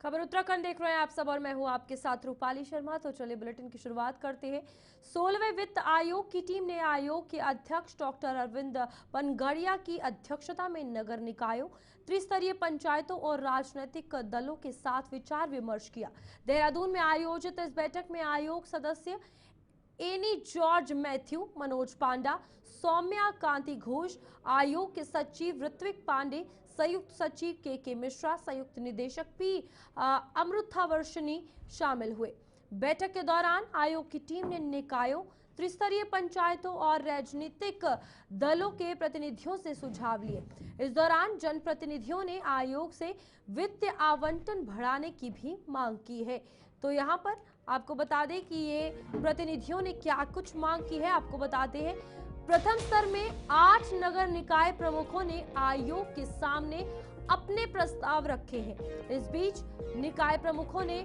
खबर उत्तराखंड देख रहे हैं आप सब और मैं हूं आपके साथ रूपाली शर्मा। तो चलिए बुलेटिन की शुरुआत करते हैं। 16वें वित्त आयोग की टीम ने आयोग के अध्यक्ष डॉक्टर अरविंद पनगड़िया की अध्यक्षता में नगर निकायों, त्रिस्तरीय पंचायतों और राजनीतिक दलों के साथ विचार विमर्श किया। देहरादून में आयोजित इस बैठक में आयोग सदस्य एनी जॉर्ज मैथ्यू, मनोज पांडा, सौम्या कांति घोष, आयोग के सचिव ऋत्विक पांडे, संयुक्त सचिव के मिश्रा, संयुक्त निदेशक पी अमृतावर्षिणी शामिल हुए। बैठक के दौरान आयोग की टीम ने निकायों, त्रिस्तरीय पंचायतों और राजनीतिक दलों के प्रतिनिधियों से सुझाव लिए। इस दौरान जनप्रतिनिधियों ने आयोग से वित्तीय आवंटन बढ़ाने की भी मांग की है। तो यहाँ पर आपको बता दें कि ये प्रतिनिधियों ने क्या कुछ मांग की है, आपको बताते हैं। प्रथम स्तर में 8 नगर निकाय प्रमुखों ने आयोग के सामने अपने प्रस्ताव रखे हैं। इस बीच निकाय प्रमुखों ने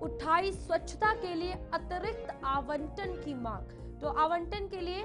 उठाई स्वच्छता के लिए अतिरिक्त आवंटन की मांग। तो आवंटन के लिए,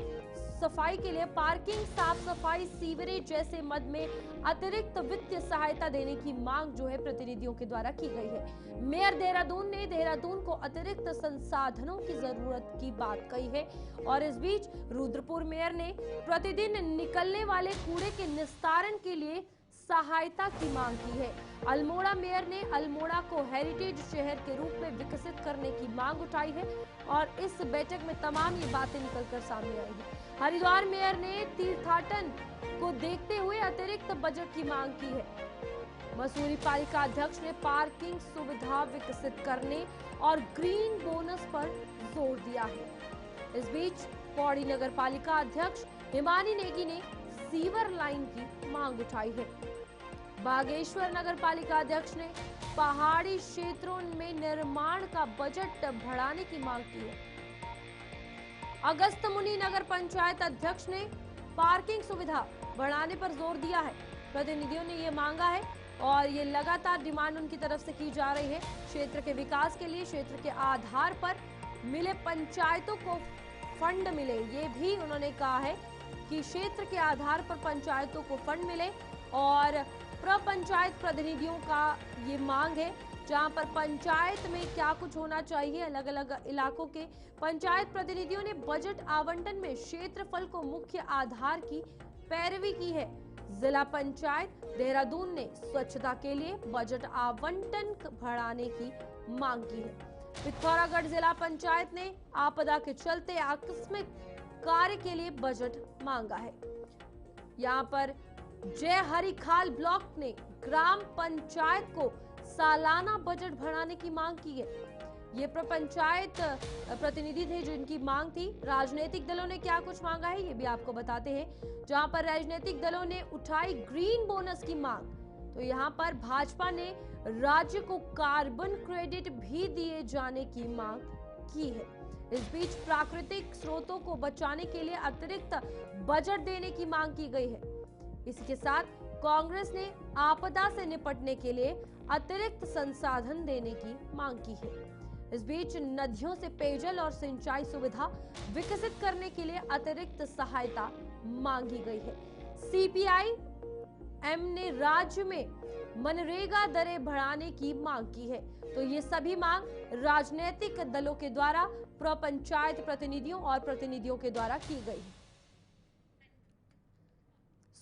सफाई के लिए, पार्किंग, साफ सफाई, सीवरेज जैसे मद में अतिरिक्त वित्तीय सहायता देने की मांग जो है प्रतिनिधियों के द्वारा की गई है। मेयर देहरादून ने देहरादून को अतिरिक्त संसाधनों की जरूरत की बात कही है। और इस बीच रुद्रपुर मेयर ने प्रतिदिन निकलने वाले कूड़े के निस्तारण के लिए सहायता की मांग की है। अल्मोड़ा मेयर ने अल्मोड़ा को हेरिटेज शहर के रूप में विकसित करने की मांग उठाई है और इस बैठक में तमाम ये बातें निकलकर सामने आई है। हरिद्वार मेयर ने तीर्थाटन को देखते हुए अतिरिक्त बजट की मांग की है। मसूरी पालिका अध्यक्ष ने पार्किंग सुविधा विकसित करने और ग्रीन बोनस पर जोर दिया है। इस बीच पौड़ी नगर पालिका अध्यक्ष हिमानी नेगी ने सीवर लाइन की मांग उठाई है। बागेश्वर नगर पालिका अध्यक्ष ने पहाड़ी क्षेत्रों में निर्माण का बजट बढ़ाने की मांग की है। अगस्त मुनि नगर पंचायत अध्यक्ष ने पार्किंग सुविधा बढ़ाने पर जोर दिया है। प्रतिनिधियों ने ये मांगा है और ये लगातार डिमांड उनकी तरफ से की जा रही है। क्षेत्र के विकास के लिए क्षेत्र के आधार पर मिले पंचायतों को फंड मिले, ये भी उन्होंने कहा है कि क्षेत्र के आधार पर पंचायतों को फंड मिले। और प्रपंचायत प्रतिनिधियों का ये मांग है, जहां पर पंचायत में क्या कुछ होना चाहिए। अलग अलग इलाकों के पंचायत प्रतिनिधियों ने बजट आवंटन में क्षेत्रफल को मुख्य आधार की पैरवी की है। जिला पंचायत देहरादून ने स्वच्छता के लिए बजट आवंटन बढ़ाने की मांग की है। पिथौरागढ़ जिला पंचायत ने आपदा के चलते आकस्मिक कार्य के लिए बजट मांगा है। यहाँ पर जय हरिखाल ब्लॉक ने ग्राम पंचायत को सालाना बजट बढ़ाने की मांग की है। ये पंचायत प्रतिनिधि थे जिनकी मांग थी। राजनीतिक दलों ने क्या कुछ मांगा है ये भी आपको बताते हैं। जहां पर राजनीतिक दलों ने उठाई ग्रीन बोनस की मांग। तो यहाँ पर भाजपा ने राज्य को कार्बन क्रेडिट भी दिए जाने की मांग की है। इस बीच प्राकृतिक स्रोतों को बचाने के लिए अतिरिक्त बजट देने की मांग की गई है। इसी के साथ कांग्रेस ने आपदा से निपटने के लिए अतिरिक्त संसाधन देने की मांग की है। इस बीच नदियों से पेयजल और सिंचाई सुविधा विकसित करने के लिए अतिरिक्त सहायता मांगी गई है। सीपीआई एम ने राज्य में मनरेगा दरें बढ़ाने की मांग की है। तो ये सभी मांग राजनीतिक दलों के द्वारा प्रपंचायत प्रतिनिधियों और प्रतिनिधियों के द्वारा की गई है।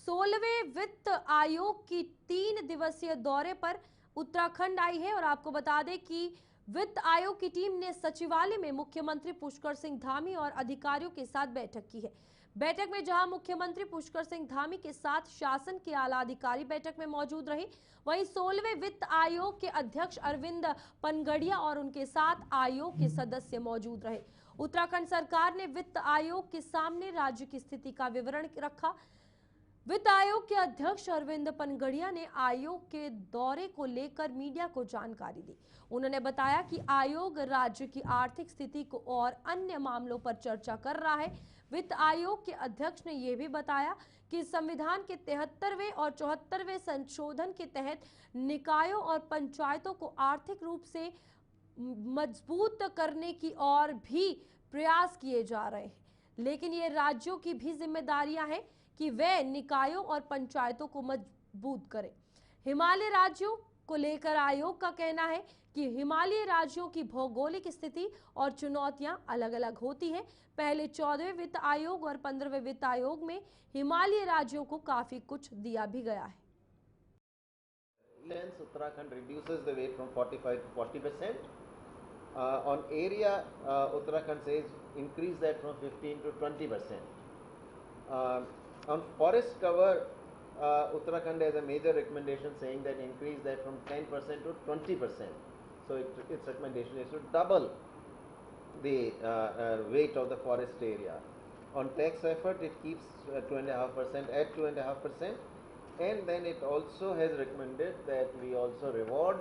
16वें वित्त आयोग की 3 दिवसीय दौरे पर उत्तराखंड आई है और आपको बता दें कि वित्त आयोग की टीम ने सचिवालय में मुख्यमंत्री पुष्कर सिंह धामी और अधिकारियों के साथ बैठक की है। बैठक में जहां मुख्यमंत्री पुष्कर सिंह धामी के साथ शासन के आला अधिकारी बैठक में मौजूद रहे, वहीं 16वें वित्त आयोग के अध्यक्ष अरविंद पनगड़िया और उनके साथ आयोग के सदस्य मौजूद रहे। उत्तराखंड सरकार ने वित्त आयोग के सामने राज्य की स्थिति का विवरण रखा। वित्त आयोग के अध्यक्ष अरविंद पनगड़िया ने आयोग के दौरे को लेकर मीडिया को जानकारी दी। उन्होंने बताया कि आयोग राज्य की आर्थिक स्थिति को और अन्य मामलों पर चर्चा कर रहा है। वित्त आयोग के अध्यक्ष ने यह भी बताया कि संविधान के 73वें और 74वें संशोधन के तहत निकायों और पंचायतों को आर्थिक रूप से मजबूत करने की और भी प्रयास किए जा रहे हैं, लेकिन ये राज्यों की भी जिम्मेदारियां हैं कि वे निकायों और पंचायतों को मजबूत करें। हिमालय राज्यों को लेकर आयोग का कहना है कि हिमालयी राज्यों की भौगोलिक स्थिति और चुनौतियां अलग-अलग होती हैं। पहले 14वें वित्त आयोग और 15वें वित्त आयोग में हिमालयी राज्यों को काफी कुछ दिया भी गया है। Uttarakhand reduces the weight from 45 to 40%. On area, Uttarakhand says increase that from 15 to 20%. On forest cover, Uttarakhand has a major recommendation saying that increase that from 10% to 20%. So its recommendation is to double the weight of the forest area. On tax effort, it keeps 2.5% at 2.5%, and then it also has recommended that we also reward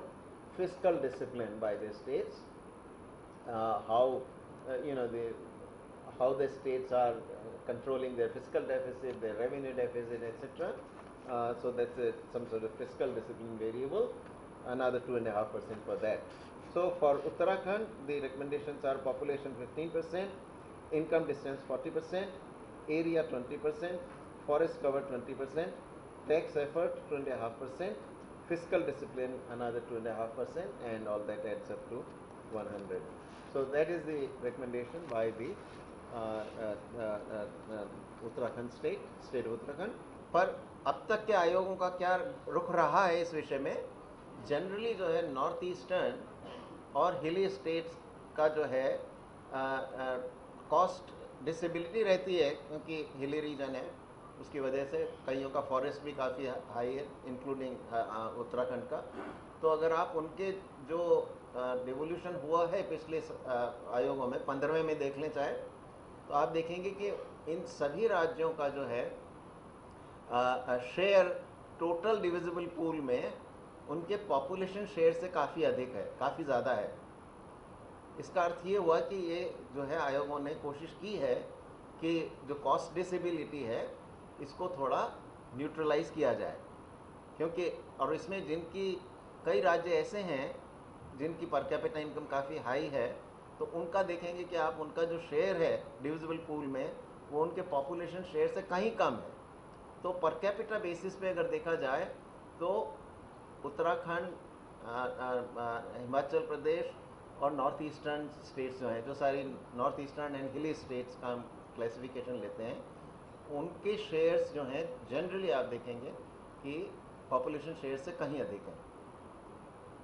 fiscal discipline by the states. How how the states are controlling their fiscal deficit, their revenue deficit, etc. So that's some sort of fiscal discipline variable, another 2.5% for that. So for Uttarakhand, the recommendations are population 15%, income distance 40%, area 20%, forest cover 20%, tax effort 2.5%, fiscal discipline another 2.5%, and all that adds up to 100. So that is the recommendation by the Uttarakhand state Uttarakhand. पर अब तक के आयोगों का क्या रुख रहा है इस विषय में? जनरली जो है नॉर्थ ईस्टर्न और हिली स्टेट्स का जो है कॉस्ट डिसेबिलिटी रहती है, क्योंकि हिली रीजन है, उसकी वजह से कईयों का फॉरेस्ट भी काफ़ी हाई है, इंक्लूडिंग उत्तराखंड का। तो अगर आप उनके जो डिवोल्यूशन हुआ है पिछले आयोगों में 15वें में देख लें चाहे, तो आप देखेंगे कि इन सभी राज्यों का जो है शेयर टोटल डिविजिबल पूल में उनके पॉपुलेशन शेयर से काफ़ी अधिक है, काफ़ी ज़्यादा है। इसका अर्थ ये हुआ कि ये जो है आयोगों ने कोशिश की है कि जो कॉस्ट डिसेबिलिटी है इसको थोड़ा न्यूट्रलाइज किया जाए, क्योंकि और इसमें जिनकी कई राज्य ऐसे हैं जिनकी पर कैपिटा इनकम काफ़ी हाई है, तो उनका देखेंगे कि आप उनका जो शेयर है डिविजिबल पूल में वो उनके पॉपुलेशन शेयर से कहीं कम है। तो पर कैपिटा बेसिस पे अगर देखा जाए तो उत्तराखंड, हिमाचल प्रदेश और नॉर्थ ईस्टर्न स्टेट्स जो हैं, जो सारी नॉर्थ ईस्टर्न एंड हिली स्टेट्स का हम क्लासिफिकेशन लेते हैं, उनके शेयर्स जो हैं जनरली आप देखेंगे कि पॉपुलेशन शेयर से कहीं अधिक है।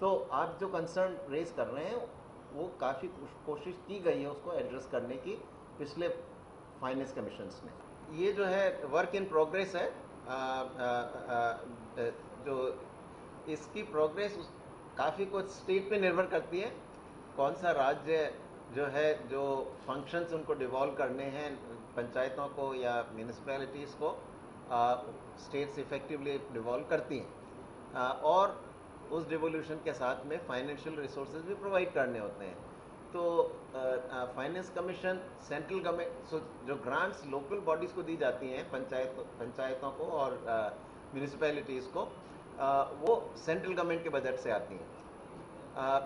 तो आप जो कंसर्न रेज कर रहे हैं वो काफ़ी कोशिश की गई है उसको एड्रेस करने की पिछले फाइनेंस कमीशंस ने। ये जो है वर्क इन प्रोग्रेस है। जो इसकी प्रोग्रेस काफ़ी कुछ स्टेट पे निर्भर करती है, कौन सा राज्य जो है जो फंक्शंस उनको डिवॉल्व करने हैं पंचायतों को या म्यूनिसिपैलिटीज़ को, स्टेट्स इफेक्टिवली डिवॉल्व करती हैं और उस डिवोल्यूशन के साथ में फाइनेंशियल रिसोर्सेज भी प्रोवाइड करने होते हैं। तो फाइनेंस कमीशन सेंट्रल गवर्नमेंट जो ग्रांट्स लोकल बॉडीज़ को दी जाती हैं, पंचायतों को और म्यूनिसिपैलिटीज़ को, वो सेंट्रल गवर्नमेंट के बजट से आती हैं।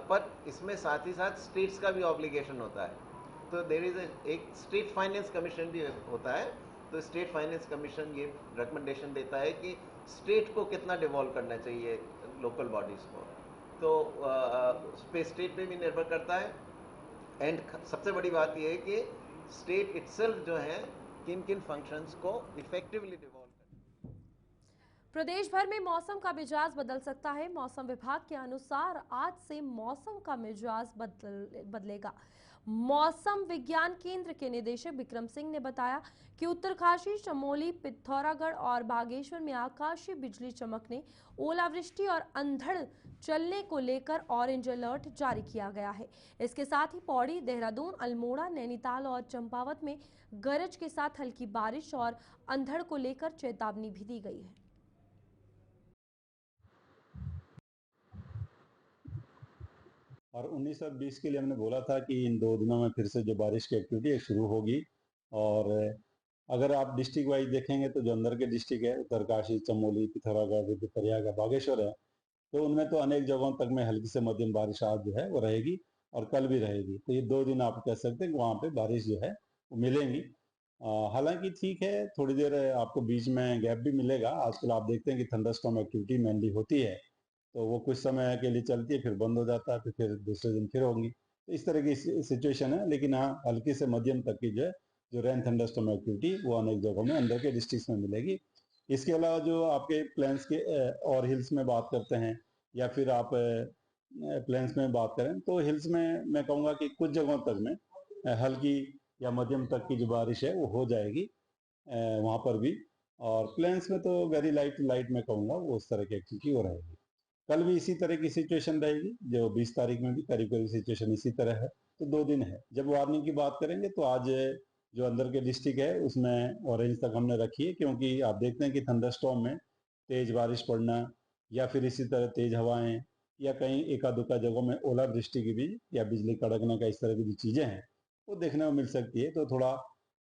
पर इसमें साथ ही साथ स्टेट्स का भी ऑब्लिगेशन होता है। तो देयर इज़ एक स्टेट फाइनेंस कमीशन भी होता है। तो स्टेट फाइनेंस कमीशन ये रिकमेंडेशन देता है कि स्टेट को कितना डिवॉल्व करना चाहिए लोकल बॉडीज़ को। तो उस पर स्टेट पे भी निर्भर करता है। एंड सबसे बड़ी बात यह है कि स्टेट इटसेल्फ जो है किन किन फंक्शंस को इफेक्टिवली डिवॉल्व। प्रदेश भर में मौसम का मिजाज बदल सकता है। मौसम विभाग के अनुसार आज से मौसम का मिजाज बदलेगा। मौसम विज्ञान केंद्र के निदेशक विक्रम सिंह ने बताया कि उत्तरकाशी, चमोली, पिथौरागढ़ और बागेश्वर में आकाशीय बिजली चमकने, ओलावृष्टि और अंधड़ चलने को लेकर ऑरेंज अलर्ट जारी किया गया है। इसके साथ ही पौड़ी, देहरादून, अल्मोड़ा, नैनीताल और चंपावत में गरज के साथ हल्की बारिश और अंधड़ को लेकर चेतावनी भी दी गई है। और 19 और 20 के लिए हमने बोला था कि इन 2 दिनों में फिर से जो बारिश की एक्टिविटी शुरू होगी। और अगर आप डिस्ट्रिक्ट वाइज देखेंगे तो जो अंदर के डिस्ट्रिक्ट है, उत्तरकाशी, चमोली, पिथौरागढ़, रुद्रप्रयाग, बागेश्वर है, तो उनमें तो अनेक जगहों तक में हल्की से मध्यम बारिश आज जो है वो रहेगी और कल भी रहेगी। तो ये 2 दिन आप कह सकते हैं कि वहाँ पे बारिश जो है वो मिलेंगी। हालांकि ठीक है, थोड़ी देर आपको बीच में गैप भी मिलेगा। आजकल आप देखते हैं कि थंडरस्टॉर्म एक्टिविटी मेनली होती है, तो वो कुछ समय के लिए चलती है, फिर बंद हो जाता है, फिर दूसरे दिन फिर होंगी। तो इस तरह की सिचुएशन है। लेकिन हाँ, हल्की से मध्यम तक की जो रेन थंडरस्टॉर्म एक्टिविटी वो अनेक जगहों में अंदर के डिस्ट्रिक्ट में मिलेगी। इसके अलावा जो आपके प्लेन्स के और हिल्स में बात करते हैं, या फिर आप प्लेन्स में बात करें, तो हिल्स में मैं कहूँगा कि कुछ जगहों तक में हल्की या मध्यम तक की जो बारिश है वो हो जाएगी वहाँ पर भी। और प्लेन्स में तो वेरी लाइट लाइट मैं कहूँगा वो उस तरह की एक्टिविटी हो रहेगी। कल भी इसी तरह की सिचुएशन रहेगी, जो 20 तारीख में भी करीब करीब सिचुएशन इसी तरह है। तो 2 दिन है। जब वार्निंग की बात करेंगे तो आज जो अंदर के डिस्ट्रिक्ट है उसमें ऑरेंज तक हमने रखी है, क्योंकि आप देखते हैं कि थंडरस्टॉर्म में तेज बारिश पड़ना या फिर इसी तरह तेज हवाएं या कहीं एका दुक्का जगहों में ओलावृष्टि की भी या बिजली कड़कने का इस तरह की जो चीजें हैं वो देखने में मिल सकती है। तो थोड़ा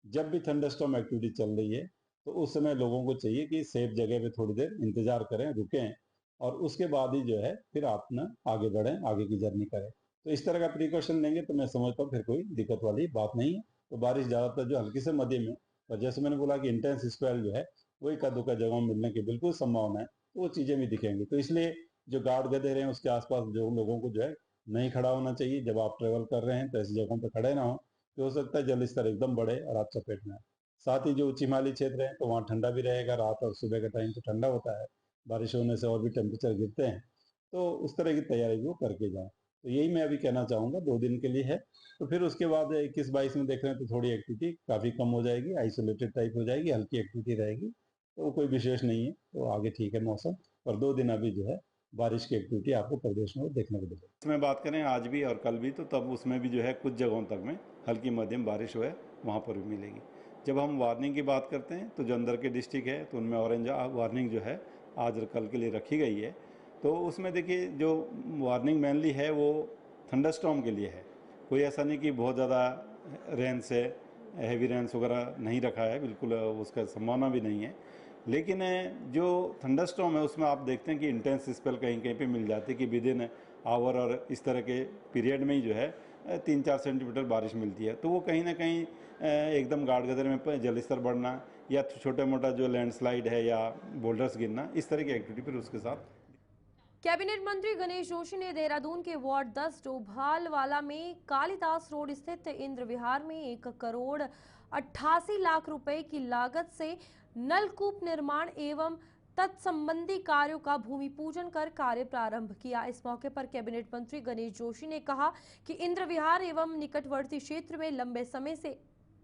जब भी थंडरस्टॉर्म एक्टिविटी चल रही है तो उस समय लोगों को चाहिए कि सेफ जगह पे थोड़ी देर इंतजार करें, रुकें, और उसके बाद ही जो है फिर आप ना आगे बढ़ें, आगे की जर्नी करें। तो इस तरह का प्रिकॉशन लेंगे तो मैं समझता हूँ फिर कोई दिक्कत वाली बात नहीं है। तो बारिश ज़्यादातर जो हल्की से मध्यम है, और जैसे मैंने बोला कि इंटेंस स्पेल जो है वो इक्का दुक्का जगहों में मिलने की बिल्कुल संभावना है, तो वो चीज़ें भी दिखेंगी। तो इसलिए जो गार्ड गधे रहे हैं उसके आसपास जो लोगों को जो है नहीं खड़ा होना चाहिए। जब आप ट्रेवल कर रहे हैं तो ऐसी जगहों पर खड़े ना हो, तो हो सकता है जल स्तर एकदम बढ़े और आप चपेट में आए। साथ ही जो उच्च हिमालयी क्षेत्र है तो वहाँ ठंडा भी रहेगा, रात और सुबह का टाइम तो ठंडा होता है, बारिश होने से और भी टेम्परेचर गिरते हैं। तो उस तरह की तैयारी भी वो करके जाएं। तो यही मैं अभी कहना चाहूँगा, 2 दिन के लिए है। तो फिर उसके बाद 21-22 में देख रहे हैं तो थोड़ी एक्टिविटी काफ़ी कम हो जाएगी, आइसोलेटेड टाइप हो जाएगी, हल्की एक्टिविटी रहेगी, तो वो कोई विशेष नहीं है। तो आगे ठीक है मौसम, और 2 दिन अभी जो है बारिश की एक्टिविटी आपको प्रदेश में देखने को मिलेगी। इसमें बात करें आज भी और कल भी, तो तब उसमें भी जो है कुछ जगहों तक में हल्की मध्यम बारिश हो है वहाँ पर भी मिलेगी। जब हम वार्निंग की बात करते हैं तो जो अंदर के डिस्ट्रिक्ट है तो उनमें ऑरेंज वार्निंग जो है आज और कल के लिए रखी गई है। तो उसमें देखिए जो वार्निंग मेनली है वो थंडरस्टॉर्म के लिए है। कोई ऐसा नहीं कि बहुत ज़्यादा रेंस है, हैवी रेंस वगैरह नहीं रखा है, बिल्कुल उसका संभावना भी नहीं है। लेकिन जो थंडरस्टॉर्म है उसमें आप देखते हैं कि इंटेंस स्पेल कहीं कहीं पे मिल जाती है कि विद इन आवर और इस तरह के पीरियड में ही जो है 3-4 सेंटीमीटर बारिश मिलती है। तो वो कहीं ना कहीं एकदम गाढ़ गदर में जल स्तर बढ़ना या छोटा मोटा जो लैंडस्लाइड है या बोल्डर्स गिरना, इस तरह की एक्टिविटी फिर उसके साथ। कैबिनेट मंत्री गणेश जोशी ने देहरादून के वार्ड 10 डोभालवाला में कालिदास रोड स्थित इंद्र विहार में 1 करोड़ 88 लाख रुपए की लागत से नलकूप निर्माण एवं तत्संबंधी कार्यों का भूमि पूजन कर कार्य प्रारंभ किया। इस मौके पर कैबिनेट मंत्री गणेश जोशी ने कहा कि इंद्र विहार एवं निकटवर्ती क्षेत्र में लंबे समय से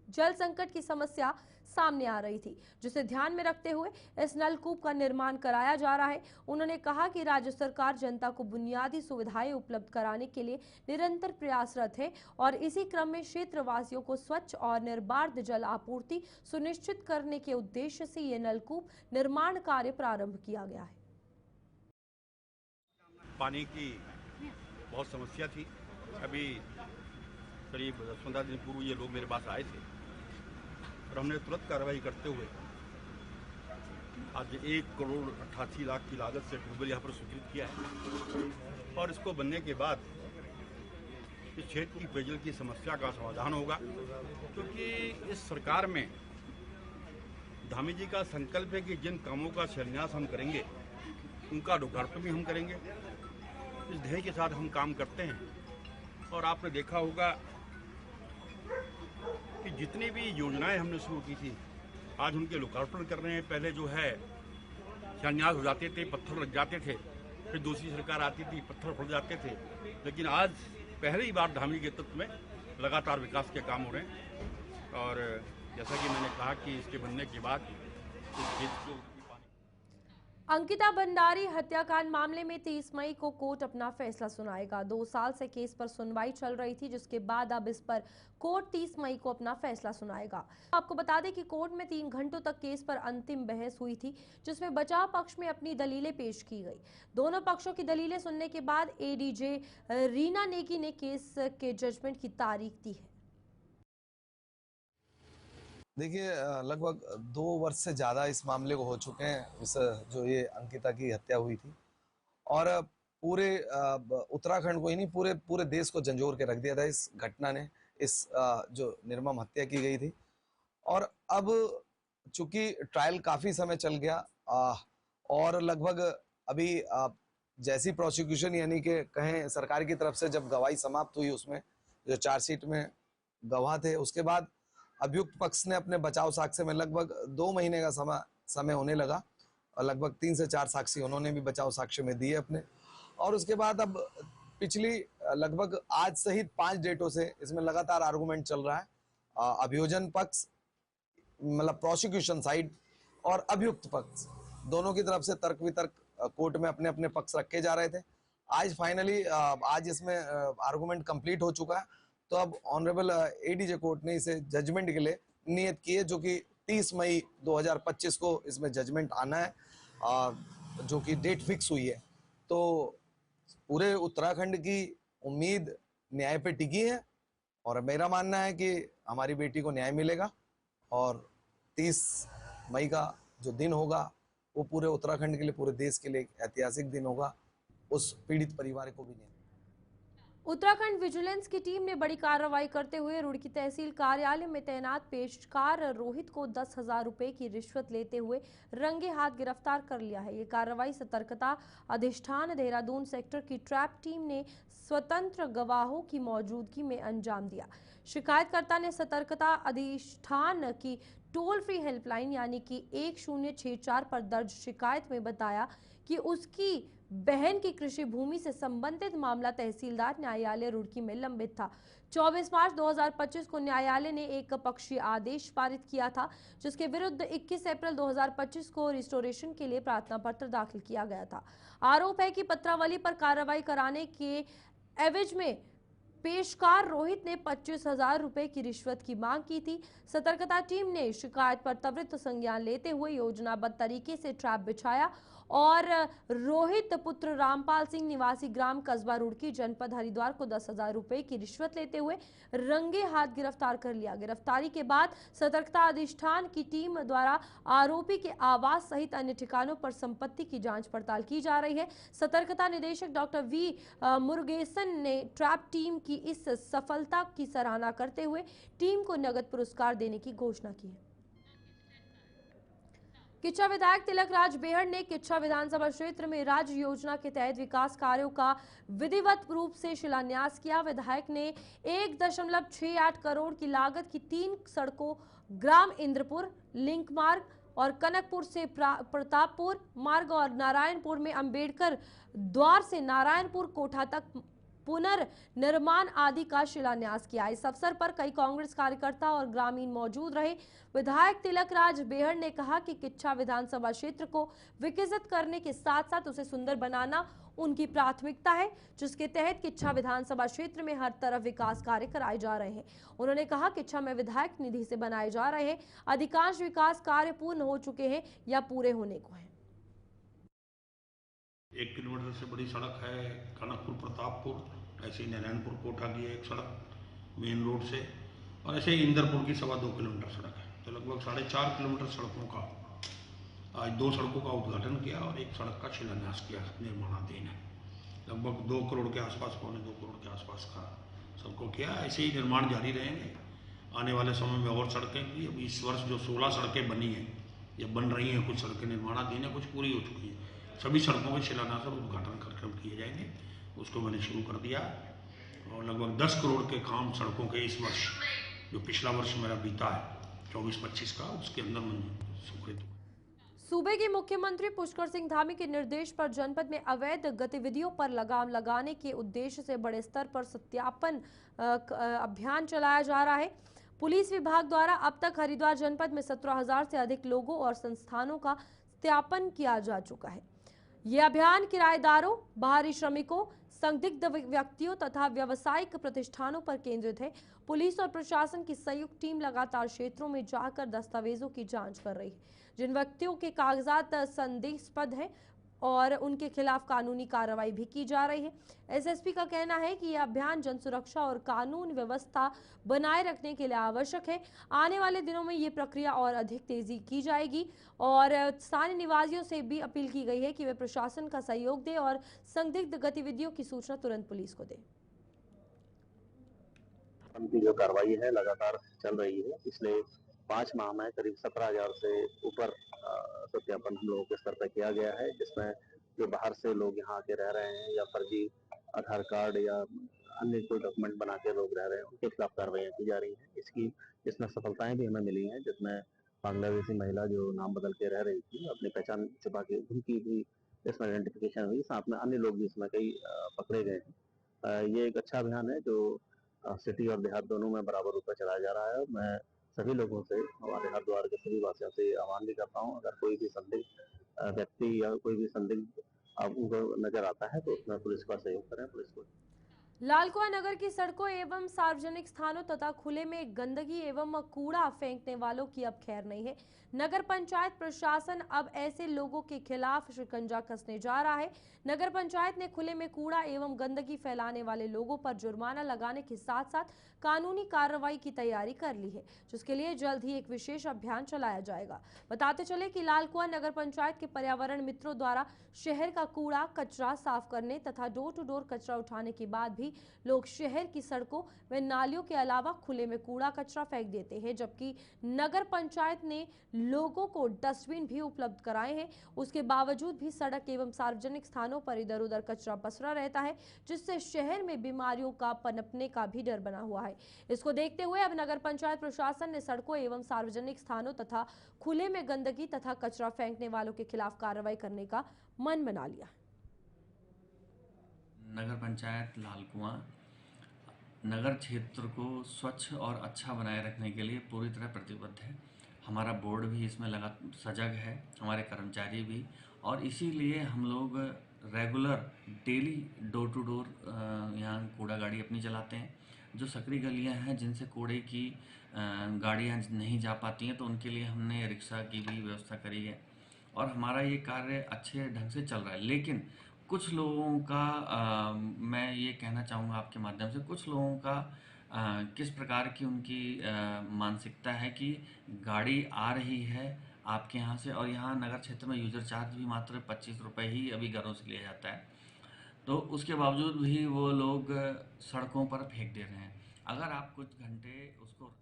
जल संकट की समस्या सामने आ रही थी, जिसे ध्यान में रखते हुए इस नलकूप का निर्माण कराया जा रहा है। उन्होंने कहा कि राज्य सरकार जनता को बुनियादी सुविधाएं उपलब्ध कराने के लिए निरंतर प्रयासरत है और इसी क्रम में क्षेत्रवासियों को स्वच्छ और निर्बाध जल आपूर्ति सुनिश्चित करने के उद्देश्य से ये नलकूप निर्माण कार्य प्रारंभ किया गया है। पानी की बहुत समस्या थी। अभी करीब 10-15 दिन पूर्व ये लोग मेरे पास आए थे और हमने तुरंत कार्रवाई करते हुए आज 1 करोड़ 88 लाख की लागत से ट्यूबवेल यहाँ पर स्वीकृत किया है और इसको बनने के बाद इस क्षेत्र की पेयजल की समस्या का समाधान होगा, क्योंकि इस सरकार में धामी जी का संकल्प है कि जिन कामों का शिलान्यास हम करेंगे उनका लोकार्पण भी हम करेंगे। इस ध्येय के साथ हम काम करते हैं और आपने देखा होगा कि जितनी भी योजनाएं हमने शुरू की थी आज उनके लोकार्पण कर रहे हैं। पहले जो है शिलान्यास हो जाते थे, पत्थर लग जाते थे, फिर दूसरी सरकार आती थी, पत्थर फट जाते थे, लेकिन आज पहली बार धामी के तत्व में लगातार विकास के काम हो रहे हैं। और जैसा कि मैंने कहा कि इसके बनने के बाद इस खेत को अंकिता भंडारी हत्याकांड मामले में 30 मई को कोर्ट अपना फैसला सुनाएगा। 2 साल से केस पर सुनवाई चल रही थी, जिसके बाद अब इस पर कोर्ट 30 मई को अपना फैसला सुनाएगा। आपको बता दें कि कोर्ट में 3 घंटों तक केस पर अंतिम बहस हुई थी, जिसमें बचाव पक्ष में अपनी दलीलें पेश की गई। दोनों पक्षों की दलीलें सुनने के बाद एडीजे रीना नेगी ने केस के जजमेंट की तारीख दी है। देखिए, लगभग 2 वर्ष से ज़्यादा इस मामले को हो चुके हैं, इस जो ये अंकिता की हत्या हुई थी, और पूरे उत्तराखंड को ही नहीं पूरे देश को झंझोर के रख दिया था इस घटना ने, इस जो निर्मम हत्या की गई थी। और अब चूंकि ट्रायल काफ़ी समय चल गया और लगभग अभी जैसी प्रोसिक्यूशन यानी कि कहें सरकार की तरफ से जब गवाही समाप्त हुई उसमें जो चार्जशीट में गवाह थे, उसके बाद अभियुक्त पक्ष ने अपने बचाव साक्ष्य में लगभग 2 महीने का समय होने लगा और लगभग 3 से 4 साक्षी उन्होंने भी बचाव साक्ष्य में दिए अपने। और उसके बाद अब पिछली लगभग आज सहित 5 डेटों से इसमें लगातार आर्गुमेंट चल रहा है। अभियोजन पक्ष मतलब प्रोसिक्यूशन साइड और अभियुक्त पक्ष दोनों की तरफ से तर्क वितर्क कोर्ट में अपने अपने पक्ष रखे जा रहे थे। आज फाइनली आज इसमें आर्गुमेंट कंप्लीट हो चुका है, तो अब ऑनरेबल एडीजे कोर्ट ने इसे जजमेंट के लिए नियत की है, जो कि 30 मई 2025 को इसमें जजमेंट आना है, जो कि डेट फिक्स हुई है। तो पूरे उत्तराखंड की उम्मीद न्याय पे टिकी है और मेरा मानना है कि हमारी बेटी को न्याय मिलेगा और 30 मई का जो दिन होगा वो पूरे उत्तराखंड के लिए, पूरे देश के लिए एक ऐतिहासिक दिन होगा। उस पीड़ित परिवार को भी न्याय। उत्तराखंड विजिलेंस की टीम ने बड़ी कार्रवाई करते हुए रुड़की तहसील कार्यालय में तैनात पेशकार रोहित को 10,000 रुपए की रिश्वत लेते हुए रंगे हाथ गिरफ्तार कर लिया है। ये कार्रवाई सतर्कता अधिष्ठान देहरादून सेक्टर की ट्रैप टीम ने स्वतंत्र गवाहों की मौजूदगी में अंजाम दिया। शिकायतकर्ता ने सतर्कता अधिष्ठान की टोल फ्री हेल्पलाइन यानी कि 1064 पर दर्ज शिकायत में बताया कि उसकी बहन की कृषि भूमि से संबंधित मामला तहसीलदार न्यायालय रुड़की में लंबित था। 24 मार्च 2025 को न्यायालय ने एक पक्षीय आदेश पारित किया था, जिसके विरुद्ध 21 अप्रैल 2025 को रिस्टोरेशन के लिए प्रार्थना पत्र दाखिल किया गया था। आरोप है कि पत्रावली पर कार्रवाई कराने के एवज में पेशकार रोहित ने 25,000 रुपए की रिश्वत की मांग की थी। सतर्कता टीम ने शिकायत पर त्वरित संज्ञान लेते हुए योजनाबद्ध तरीके से ट्रैप बिछाया और रोहित पुत्र रामपाल सिंह निवासी ग्राम कस्बा रुड़की जनपद हरिद्वार को 10,000 रुपए की रिश्वत लेते हुए रंगे हाथ गिरफ्तार कर लिया। गिरफ्तारी के बाद सतर्कता अधिष्ठान की टीम द्वारा आरोपी के आवास सहित अन्य ठिकानों पर संपत्ति की जांच पड़ताल की जा रही है। सतर्कता निदेशक डॉक्टर वी मुरुगेसन ने ट्रैप टीम की इस सफलता की सराहना करते हुए टीम को नगद पुरस्कार देने की घोषणा की है। किच्छा विधायक तिलक राज बेहड़ ने किच्छा विधानसभा क्षेत्र में राज्य योजना के तहत विकास कार्यों का विधिवत रूप से शिलान्यास किया। विधायक ने 1.68 करोड़ की लागत की 3 सड़कों ग्राम इंद्रपुर लिंक मार्ग और कनकपुर से प्रतापपुर मार्ग और नारायणपुर में अंबेडकर द्वार से नारायणपुर कोठा तक पुनर्निर्माण आदि का शिलान्यास किया। इस अवसर पर कई कांग्रेस कार्यकर्ता और ग्रामीण मौजूद रहे। विधायक तिलक राज बेहड़ ने कहा कि किच्छा विधानसभा क्षेत्र को विकसित करने के साथ साथ उसे सुंदर बनाना उनकी प्राथमिकता है, जिसके तहत किच्छा विधानसभा क्षेत्र में हर तरफ विकास कार्य कराए जा रहे हैं। उन्होंने कहा किच्छा में विधायक निधि से बनाए जा रहे हैं अधिकांश विकास कार्य पूर्ण हो चुके हैं या पूरे होने को हैं। 1 किलोमीटर से बड़ी सड़क है कनकपुर प्रतापपुर, ऐसे ही नारायणपुर कोठा की एक सड़क मेन रोड से, और ऐसे ही इंदरपुर की 2.25 किलोमीटर सड़क है। तो लगभग 4.5 किलोमीटर सड़कों का आज 2 सड़कों का उद्घाटन किया और एक सड़क का शिलान्यास किया। निर्माणाधीन है, लगभग 2 करोड़ के आसपास, 2.25 करोड़ के आसपास का सबको किया। ऐसे ही निर्माण जारी रहेंगे आने वाले समय में और सड़कें की। अब इस वर्ष जो 16 सड़कें बनी हैं या बन रही हैं, कुछ सड़कें निर्माणाधीन है, कुछ पूरी हो चुकी है। सभी सड़कों के शिलान्यास और उद्घाटन कार्यक्रम किए जाएंगे, उसको मैंने शुरू कर दिया। और लगभग 10 करोड़ के काम सड़कों के इस वर्ष, जो पिछला वर्ष मेरा बीता है 24-25 का, उसके अंदर मैंने स्वीकृत। सूबे के मुख्यमंत्री पुष्कर सिंह धामी के निर्देश पर जनपद में अवैध गतिविधियों पर लगाम लगाने के उद्देश्य से बड़े स्तर पर सत्यापन अभियान चलाया जा रहा है। पुलिस विभाग द्वारा अब तक हरिद्वार जनपद में 17,000 से अधिक लोगों और संस्थानों का सत्यापन किया जा चुका है। यह अभियान किराएदारों, बाहरी श्रमिकों, संदिग्ध व्यक्तियों तथा व्यावसायिक प्रतिष्ठानों पर केंद्रित है। पुलिस और प्रशासन की संयुक्त टीम लगातार क्षेत्रों में जाकर दस्तावेजों की जांच कर रही है। जिन व्यक्तियों के कागजात संदेहास्पद हैं और उनके खिलाफ कानूनी कार्रवाई भी की जा रही है। एसएसपी का कहना है कि यह अभियान जन सुरक्षा और कानून व्यवस्था बनाए रखने के लिए आवश्यक है। आने वाले दिनों में ये प्रक्रिया और अधिक तेजी की जाएगी और स्थानीय निवासियों से भी अपील की गई है कि वे प्रशासन का सहयोग दें और संदिग्ध गतिविधियों की सूचना तुरंत पुलिस को दें। उनकी जो कार्रवाई है लगातार चल रही है। पिछले 5 माह में करीब 17,000 से ऊपर सत्यापन हम लोगों के स्तर पर किया गया है, जिसमें जो बाहर से लोग यहाँ आके रह रहे हैं या फर्जी आधार कार्ड या अन्य कोई डॉक्यूमेंट बना के लोग रह रहे हैं, उनके खिलाफ कार्रवाइयाँ की जा रही हैं। इसमें सफलताएं भी हमें मिली हैं, जिसमें बांग्लादेशी महिला जो नाम बदल के रह रही थी, अपनी पहचान छुपा के, उनकी भी इसमें आइडेंटिफिकेशन हुई। साथ में अन्य लोग भी इसमें कई पकड़े गए हैं। ये एक अच्छा अभियान है जो सिटी और देहात दोनों में बराबर रूप में चलाया जा रहा है। मैं सभी लोगों से, हमारे हरिद्वार के सभी वासियों से आह्वान भी करता हूँ, अगर कोई भी संदिग्ध व्यक्ति या कोई भी संदिग्ध आपको नजर आता है तो उसमें पुलिस का सहयोग करें। पुलिस को लालकुआं नगर की सड़कों एवं सार्वजनिक स्थानों तथा खुले में गंदगी एवं कूड़ा फेंकने वालों की अब खैर नहीं है। नगर पंचायत प्रशासन अब ऐसे लोगों के खिलाफ शिकंजा कसने जा रहा है। नगर पंचायत ने खुले में कूड़ा एवं गंदगी फैलाने वाले लोगों पर जुर्माना लगाने के साथ साथ कानूनी कार्रवाई की तैयारी कर ली है, जिसके लिए जल्द ही एक विशेष अभियान चलाया जाएगा। बताते चले कि लालकुआं नगर पंचायत के पर्यावरण मित्रों द्वारा शहर का कूड़ा कचरा साफ करने तथा डोर टू डोर कचरा उठाने के बाद भी लोग शहर की सड़कों व नालियों के अलावा खुले में कूड़ा कचरा फेंक देते हैं, जबकि नगर पंचायत ने लोगों को डस्टबिन भी उपलब्ध कराए हैं। उसके बावजूद भी सड़क एवं सार्वजनिक स्थानों पर इधर उधर कचरा पसरा रहता है, जिससे शहर में बीमारियों का पनपने का भी डर बना हुआ है। इसको देखते हुए अब नगर पंचायत प्रशासन ने सड़कों एवं सार्वजनिक स्थानों तथा खुले में गंदगी तथा कचरा फेंकने वालों के खिलाफ कार्रवाई करने का मन बना लिया। नगर पंचायत लालकुआं नगर क्षेत्र को स्वच्छ और अच्छा बनाए रखने के लिए पूरी तरह प्रतिबद्ध है। हमारा बोर्ड भी इसमें लगा सजग है, हमारे कर्मचारी भी, और इसीलिए हम लोग regular daily door to door यहाँ कूड़ा गाड़ी अपनी चलाते हैं। जो सकरी गलियाँ हैं जिनसे कूड़े की गाड़ियाँ नहीं जा पाती हैं, तो उनके लिए हमने रिक्शा की भी व्यवस्था करी है और हमारा ये कार्य अच्छे ढंग से चल रहा है। लेकिन कुछ लोगों का मैं ये कहना चाहूँगा आपके माध्यम से, कुछ लोगों का किस प्रकार की उनकी मानसिकता है कि गाड़ी आ रही है आपके यहाँ से, और यहाँ नगर क्षेत्र में यूज़र चार्ज भी मात्र 25 रुपये ही अभी घरों से लिया जाता है, तो उसके बावजूद भी वो लोग सड़कों पर फेंक दे रहे हैं। अगर आप कुछ घंटे उसको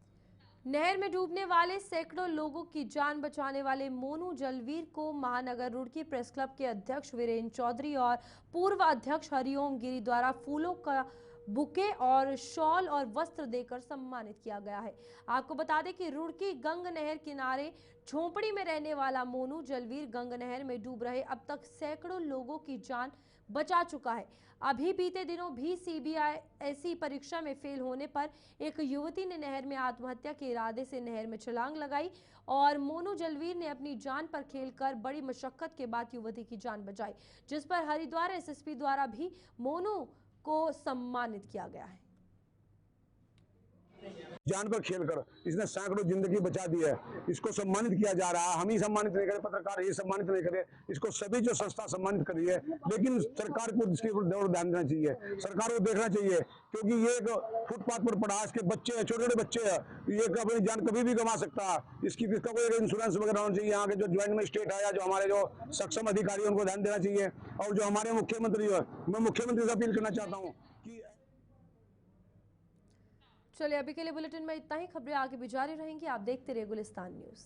नहर में डूबने वाले सैकड़ों लोगों की जान बचाने वाले मोनू जलवीर को महानगर रुड़की प्रेस क्लब के अध्यक्ष वीरेंद्र चौधरी और पूर्व अध्यक्ष हरिओम गिरी द्वारा फूलों का बुके और शॉल और वस्त्र देकर सम्मानित किया गया है। आपको बता दें कि रुड़की गंग नहर किनारे झोंपड़ी में रहने वाला मोनू जलवीर गंग नहर में डूब रहे अब तक सैकड़ों लोगों की जान बचा चुका है। अभी बीते दिनों भी सीबीआईएसई परीक्षा में फेल होने पर एक युवती ने नहर में आत्महत्या के इरादे से नहर में छलांग लगाई और मोनू जलवीर ने अपनी जान पर खेलकर बड़ी मशक्कत के बाद युवती की जान बचाई, जिस पर हरिद्वार एसएसपी द्वारा भी मोनू को सम्मानित किया गया है। जान पर खेलकर इसने सैकड़ों जिंदगी बचा दी है, इसको सम्मानित किया जा रहा है। हम ही सम्मानित नहीं करे, पत्रकार ही सम्मानित नहीं करे, इसको सभी जो संस्था सम्मानित करी है, लेकिन सरकार को इसके ऊपर ध्यान देना चाहिए, सरकार को देखना चाहिए, क्योंकि ये एक फुटपाथ पर पड़ा, इसके बच्चे हैं, छोटे छोटे बच्चे हैं, ये अपनी जान कभी भी गंवा सकता है। इसका कोई इंश्योरेंस वगैरह होना चाहिए। यहाँ के जो ज्वाइंट मजिस्ट्रेट है या जो हमारे जो सक्षम अधिकारी है, उनको ध्यान देना चाहिए। और जो हमारे मुख्यमंत्री है, मैं मुख्यमंत्री से अपील करना चाहता हूँ कि चलिए अभी के लिए बुलेटिन में इतना ही। खबरें आगे भी जारी रहेंगी, आप देखते रहिए गुलिस्तान न्यूज।